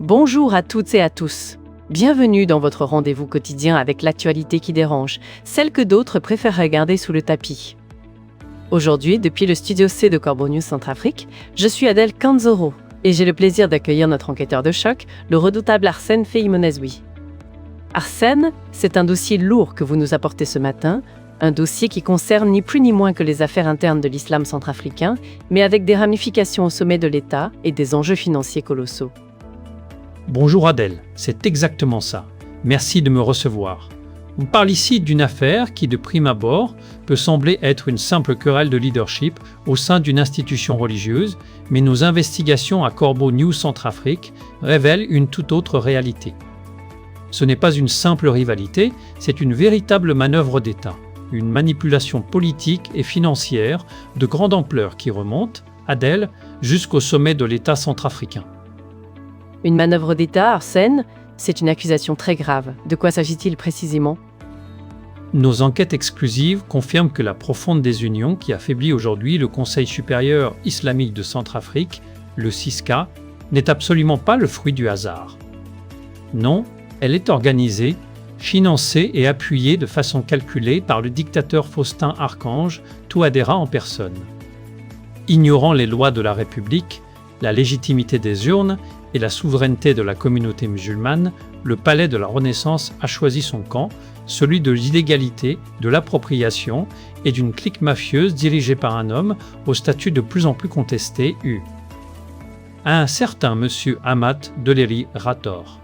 Bonjour à toutes et à tous. Bienvenue dans votre rendez-vous quotidien avec l'actualité qui dérange, celle que d'autres préfèrent regarder sous le tapis. Aujourd'hui, depuis le studio C de Corbeau News Centrafrique, je suis Adèle Kanzoro et j'ai le plaisir d'accueillir notre enquêteur de choc, le redoutable Arsène Feïmonezouy. Arsène, c'est un dossier lourd que vous nous apportez ce matin, un dossier qui concerne ni plus ni moins que les affaires internes de l'islam centrafricain, mais avec des ramifications au sommet de l'État et des enjeux financiers colossaux. Bonjour Adèle, c'est exactement ça. Merci de me recevoir. On parle ici d'une affaire qui, de prime abord, peut sembler être une simple querelle de leadership au sein d'une institution religieuse, mais nos investigations à Corbeau News Centrafrique révèlent une toute autre réalité. Ce n'est pas une simple rivalité, c'est une véritable manœuvre d'État, une manipulation politique et financière de grande ampleur qui remonte, Adèle, jusqu'au sommet de l'État centrafricain. Une manœuvre d'État, Arsène, c'est une accusation très grave. De quoi s'agit-il précisément ? Nos enquêtes exclusives confirment que la profonde désunion qui affaiblit aujourd'hui le Conseil supérieur islamique de Centrafrique, le CISCA, n'est absolument pas le fruit du hasard. Non, elle est organisée, financée et appuyée de façon calculée par le dictateur Faustin Archange Touadéra en personne. Ignorant les lois de la République, la légitimité des urnes et la souveraineté de la communauté musulmane, le palais de la Renaissance a choisi son camp, celui de l'illégalité, de l'appropriation et d'une clique mafieuse dirigée par un homme au statut de plus en plus contesté, un certain monsieur Ahmad Deleri Rator.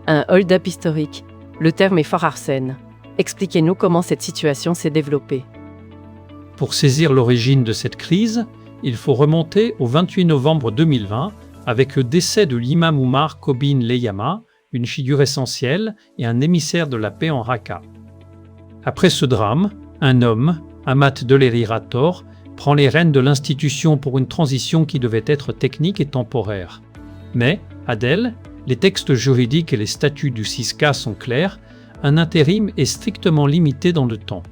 Un hold-up historique. Le terme est fort, Arsène. Expliquez-nous comment cette situation s'est développée. Pour saisir l'origine de cette crise, il faut remonter au 28 novembre 2020 avec le décès de l'imam Oumar Kobine Leyama, une figure essentielle et un émissaire de la paix en Raqqa. Après ce drame, un homme, Ahmad Deleri Rator, prend les rênes de l'institution pour une transition qui devait être technique et temporaire. Mais, Adèle, les textes juridiques et les statuts du CISCA sont clairs, un intérim est strictement limité dans le temps.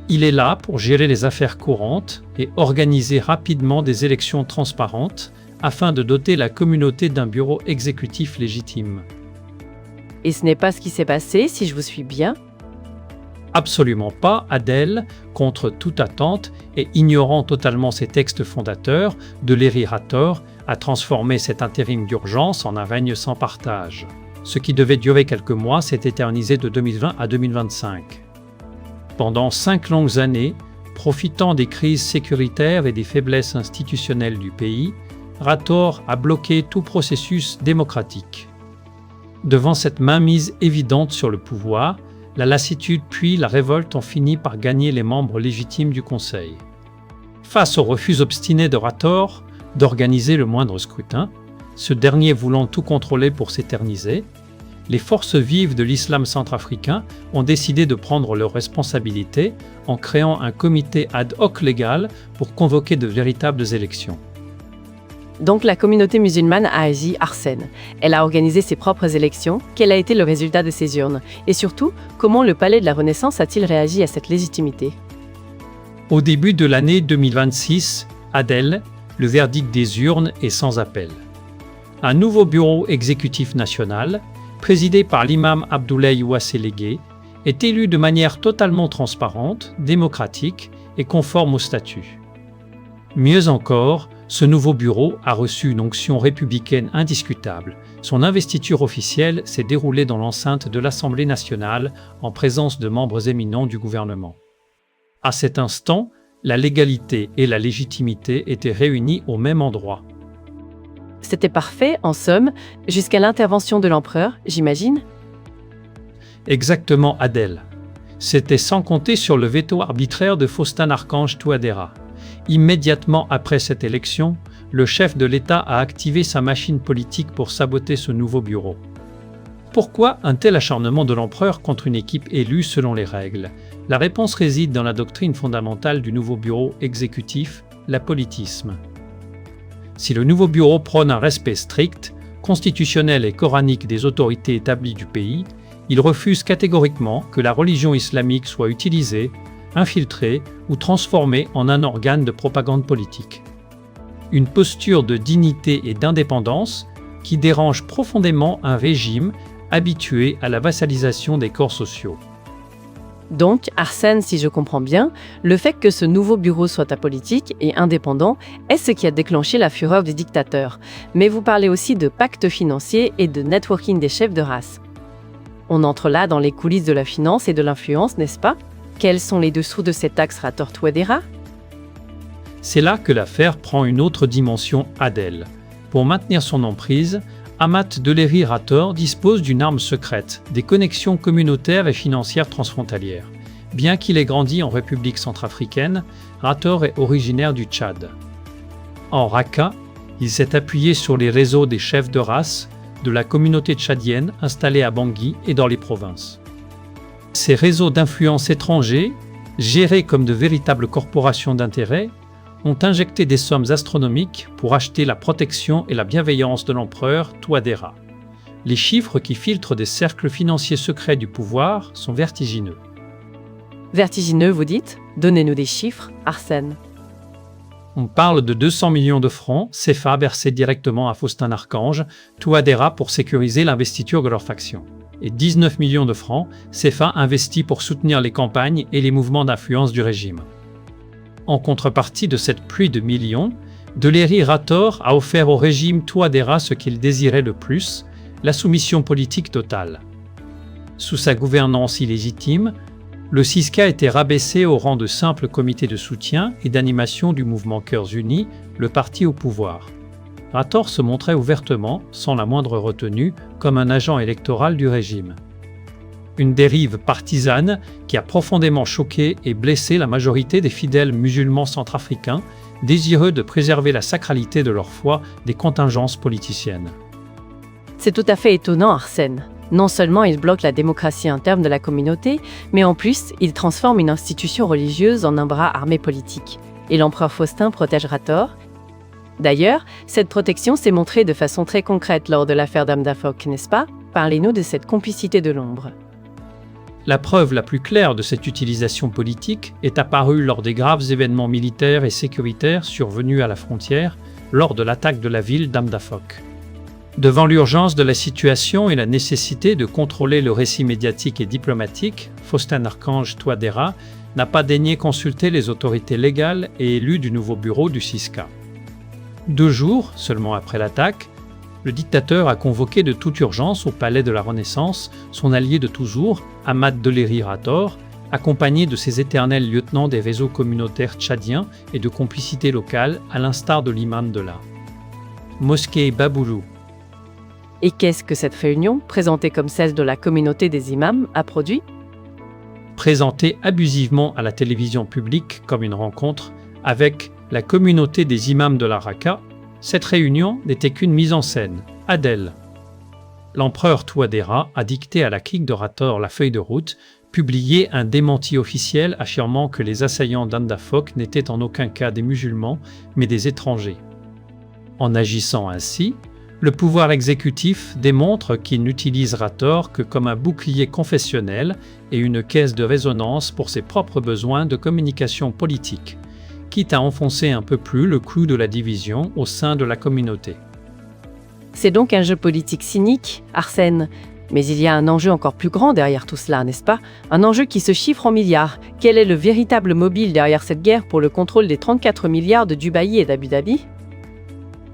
Il est là pour gérer les affaires courantes et organiser rapidement des élections transparentes afin de doter la communauté d'un bureau exécutif légitime. Et ce n'est pas ce qui s'est passé, si je vous suis bien ? Absolument pas, Adèle, contre toute attente et ignorant totalement ses textes fondateurs, Deleri Rator a transformé cet intérim d'urgence en un règne sans partage. Ce qui devait durer quelques mois s'est éternisé de 2020 à 2025. Pendant 5 longues années, profitant des crises sécuritaires et des faiblesses institutionnelles du pays, Rator a bloqué tout processus démocratique. Devant cette mainmise évidente sur le pouvoir, la lassitude puis la révolte ont fini par gagner les membres légitimes du Conseil. Face au refus obstiné de Rator d'organiser le moindre scrutin, ce dernier voulant tout contrôler pour s'éterniser, les forces vives de l'islam centrafricain ont décidé de prendre leurs responsabilités en créant un comité ad hoc légal pour convoquer de véritables élections. Donc la communauté musulmane a agi, Arsène. Elle a organisé ses propres élections. Quel a été le résultat de ces urnes ? Et surtout, comment le palais de la Renaissance a-t-il réagi à cette légitimité ? Au début de l'année 2026, Adèle, le verdict des urnes est sans appel. Un nouveau bureau exécutif national, présidé par l'imam Abdoulaye Ouassélégué, est élu de manière totalement transparente, démocratique et conforme au statut. Mieux encore, ce nouveau bureau a reçu une onction républicaine indiscutable. Son investiture officielle s'est déroulée dans l'enceinte de l'Assemblée nationale en présence de membres éminents du gouvernement. À cet instant, la légalité et la légitimité étaient réunies au même endroit. C'était parfait, en somme, jusqu'à l'intervention de l'empereur, j'imagine ? Exactement, Adèle. C'était sans compter sur le veto arbitraire de Faustin Archange Touadéra. Immédiatement après cette élection, le chef de l'État a activé sa machine politique pour saboter ce nouveau bureau. Pourquoi un tel acharnement de l'empereur contre une équipe élue selon les règles ? La réponse réside dans la doctrine fondamentale du nouveau bureau exécutif, l'apolitisme. Si le nouveau bureau prône un respect strict, constitutionnel et coranique des autorités établies du pays, il refuse catégoriquement que la religion islamique soit utilisée, infiltrée ou transformée en un organe de propagande politique. Une posture de dignité et d'indépendance qui dérange profondément un régime habitué à la vassalisation des corps sociaux. Donc, Arsène, si je comprends bien, le fait que ce nouveau bureau soit apolitique et indépendant est ce qui a déclenché la fureur des dictateurs. Mais vous parlez aussi de pacte financier et de networking des chefs de race. On entre là dans les coulisses de la finance et de l'influence, n'est-ce pas? Quels sont les dessous de cet axe Rator-Touadéra? C'est là que l'affaire prend une autre dimension Adel. Pour maintenir son emprise, Amat Deléry Rator dispose d'une arme secrète, des connexions communautaires et financières transfrontalières. Bien qu'il ait grandi en République centrafricaine, Rator est originaire du Tchad. En Raqqa, il s'est appuyé sur les réseaux des chefs de race de la communauté tchadienne installée à Bangui et dans les provinces. Ces réseaux d'influence étrangers, gérés comme de véritables corporations d'intérêt, ont injecté des sommes astronomiques pour acheter la protection et la bienveillance de l'empereur Touadéra. Les chiffres qui filtrent des cercles financiers secrets du pouvoir sont vertigineux. Vertigineux, vous dites? Donnez-nous des chiffres, Arsène. On parle de 200 millions de francs CFA versés directement à Faustin-Archange, Touadéra pour sécuriser l'investiture de leur faction, et 19 millions de francs CFA investis pour soutenir les campagnes et les mouvements d'influence du régime. En contrepartie de cette pluie de millions, Deléry Rator a offert au régime Touadéra ce qu'il désirait le plus, la soumission politique totale. Sous sa gouvernance illégitime, le CISCA était rabaissé au rang de simple comité de soutien et d'animation du mouvement Cœurs Unis, le parti au pouvoir. Rator se montrait ouvertement, sans la moindre retenue, comme un agent électoral du régime. Une dérive partisane qui a profondément choqué et blessé la majorité des fidèles musulmans centrafricains, désireux de préserver la sacralité de leur foi des contingences politiciennes. C'est tout à fait étonnant, Arsène. Non seulement il bloque la démocratie interne de la communauté, mais en plus, il transforme une institution religieuse en un bras armé politique. Et l'empereur Faustin protège Rator. D'ailleurs, cette protection s'est montrée de façon très concrète lors de l'affaire Dame d'Afok, n'est-ce pas? Parlez-nous de cette complicité de l'ombre. La preuve la plus claire de cette utilisation politique est apparue lors des graves événements militaires et sécuritaires survenus à la frontière lors de l'attaque de la ville d'Amdafok. Devant l'urgence de la situation et la nécessité de contrôler le récit médiatique et diplomatique, Faustin-Archange Touadéra n'a pas daigné consulter les autorités légales et élues du nouveau bureau du CISCA. 2 jours seulement après l'attaque, le dictateur a convoqué de toute urgence au palais de la Renaissance son allié de toujours, Amat Deléry Rator, accompagné de ses éternels lieutenants des réseaux communautaires tchadiens et de complicité locale, à l'instar de l'imam de la mosquée Baboulou. Et qu'est-ce que cette réunion, présentée comme celle de la communauté des imams, a produit? Présentée abusivement à la télévision publique comme une rencontre avec la communauté des imams de la Raqqa, cette réunion n'était qu'une mise en scène, Adel. L'empereur Touadéra a dicté à la clique de Rator la feuille de route, publié un démenti officiel affirmant que les assaillants d'Amdafok n'étaient en aucun cas des musulmans, mais des étrangers. En agissant ainsi, le pouvoir exécutif démontre qu'il n'utilise Rator que comme un bouclier confessionnel et une caisse de résonance pour ses propres besoins de communication politique, quitte à enfoncer un peu plus le clou de la division au sein de la communauté. C'est donc un jeu politique cynique, Arsène. Mais il y a un enjeu encore plus grand derrière tout cela, n'est-ce pas? Un enjeu qui se chiffre en milliards. Quel est le véritable mobile derrière cette guerre pour le contrôle des 34 milliards de Dubaï et d'Abu Dhabi?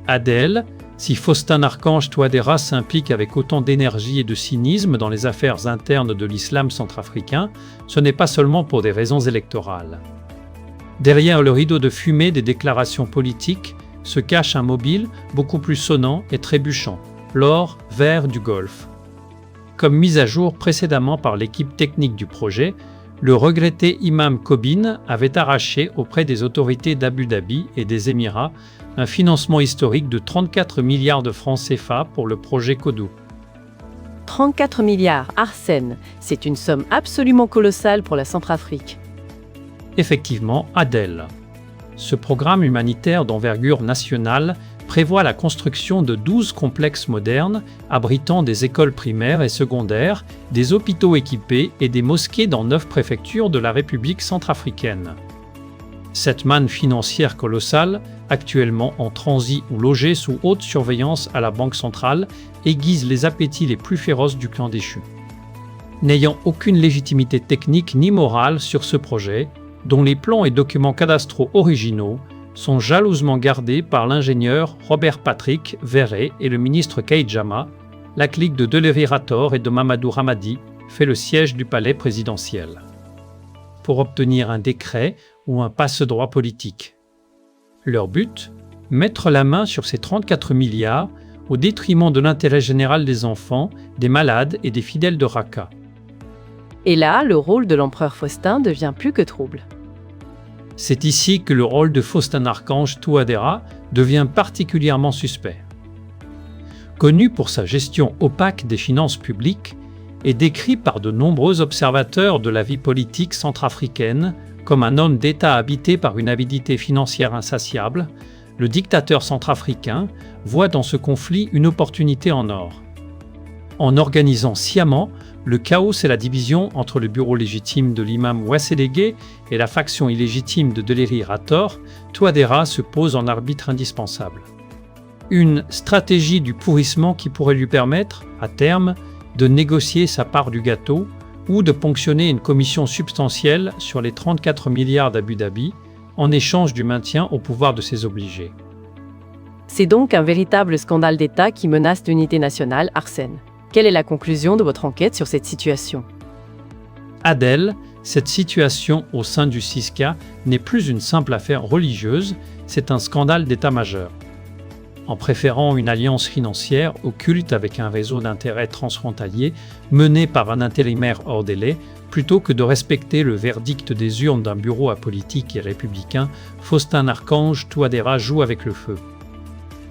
Adel, si Faustin-Archange Touadéra s'implique avec autant d'énergie et de cynisme dans les affaires internes de l'islam centrafricain, ce n'est pas seulement pour des raisons électorales. Derrière le rideau de fumée des déclarations politiques se cache un mobile beaucoup plus sonnant et trébuchant, l'or vert du Golfe. Comme mise à jour précédemment par l'équipe technique du projet, le regretté imam Kobine avait arraché auprès des autorités d'Abu Dhabi et des Émirats un financement historique de 34 milliards de francs CFA pour le projet Kodou. 34 milliards, Arsène, c'est une somme absolument colossale pour la Centrafrique. Effectivement, Adel. Ce programme humanitaire d'envergure nationale prévoit la construction de 12 complexes modernes abritant des écoles primaires et secondaires, des hôpitaux équipés et des mosquées dans 9 préfectures de la République centrafricaine. Cette manne financière colossale, actuellement en transit ou logée sous haute surveillance à la Banque centrale, aiguise les appétits les plus féroces du clan déchu. N'ayant aucune légitimité technique ni morale sur ce projet, dont les plans et documents cadastraux originaux sont jalousement gardés par l'ingénieur Robert Patrick Verret et le ministre Keït Jama, la clique de Deléry Rator et de Mamadou Ramadi fait le siège du palais présidentiel pour obtenir un décret ou un passe-droit politique. Leur but ? Mettre la main sur ces 34 milliards au détriment de l'intérêt général des enfants, des malades et des fidèles de Raqqa. Et là, le rôle de l'empereur Faustin devient plus que trouble. C'est ici que le rôle de Faustin Archange Touadéra devient particulièrement suspect. Connu pour sa gestion opaque des finances publiques et décrit par de nombreux observateurs de la vie politique centrafricaine comme un homme d'État habité par une avidité financière insatiable, le dictateur centrafricain voit dans ce conflit une opportunité en or. En organisant sciemment le chaos et la division entre le bureau légitime de l'imam Ouassélégué et la faction illégitime de Deléry Rator, Touadéra se pose en arbitre indispensable. Une stratégie du pourrissement qui pourrait lui permettre, à terme, de négocier sa part du gâteau ou de ponctionner une commission substantielle sur les 34 milliards d'Abu Dhabi en échange du maintien au pouvoir de ses obligés. C'est donc un véritable scandale d'État qui menace l'unité nationale, Arsène. Quelle est la conclusion de votre enquête sur cette situation ? Adèle, cette situation au sein du CISCA n'est plus une simple affaire religieuse, c'est un scandale d'État majeur. En préférant une alliance financière occulte avec un réseau d'intérêts transfrontaliers mené par un intérimaire hors délai, plutôt que de respecter le verdict des urnes d'un bureau apolitique et républicain, Faustin Archange Touadéra joue avec le feu.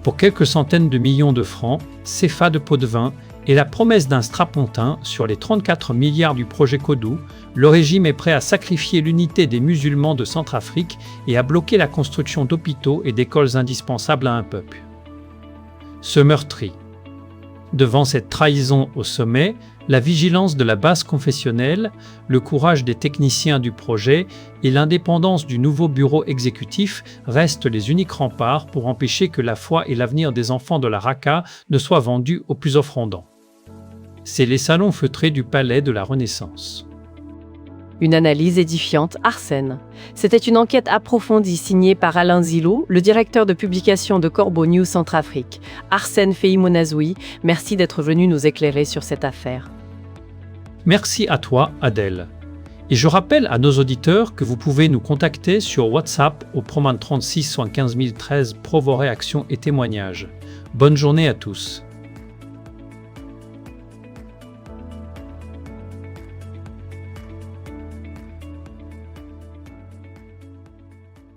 Pour quelques centaines de millions de francs, CFA de pot de vin et la promesse d'un strapontin sur les 34 milliards du projet Kodou, le régime est prêt à sacrifier l'unité des musulmans de Centrafrique et à bloquer la construction d'hôpitaux et d'écoles indispensables à un peuple. Se meurtrit. Devant cette trahison au sommet, la vigilance de la base confessionnelle, le courage des techniciens du projet et l'indépendance du nouveau bureau exécutif restent les uniques remparts pour empêcher que la foi et l'avenir des enfants de la Raqqa ne soient vendus aux plus offrandants. C'est les salons feutrés du palais de la Renaissance. Une analyse édifiante, Arsène. C'était une enquête approfondie signée par Alain Zilou, le directeur de publication de Corbeau News Centrafrique. Arsène Feïmonazoui, merci d'être venu nous éclairer sur cette affaire. Merci à toi, Adèle. Et je rappelle à nos auditeurs que vous pouvez nous contacter sur WhatsApp au +36 75 013 pour vos réactions et témoignages. Bonne journée à tous.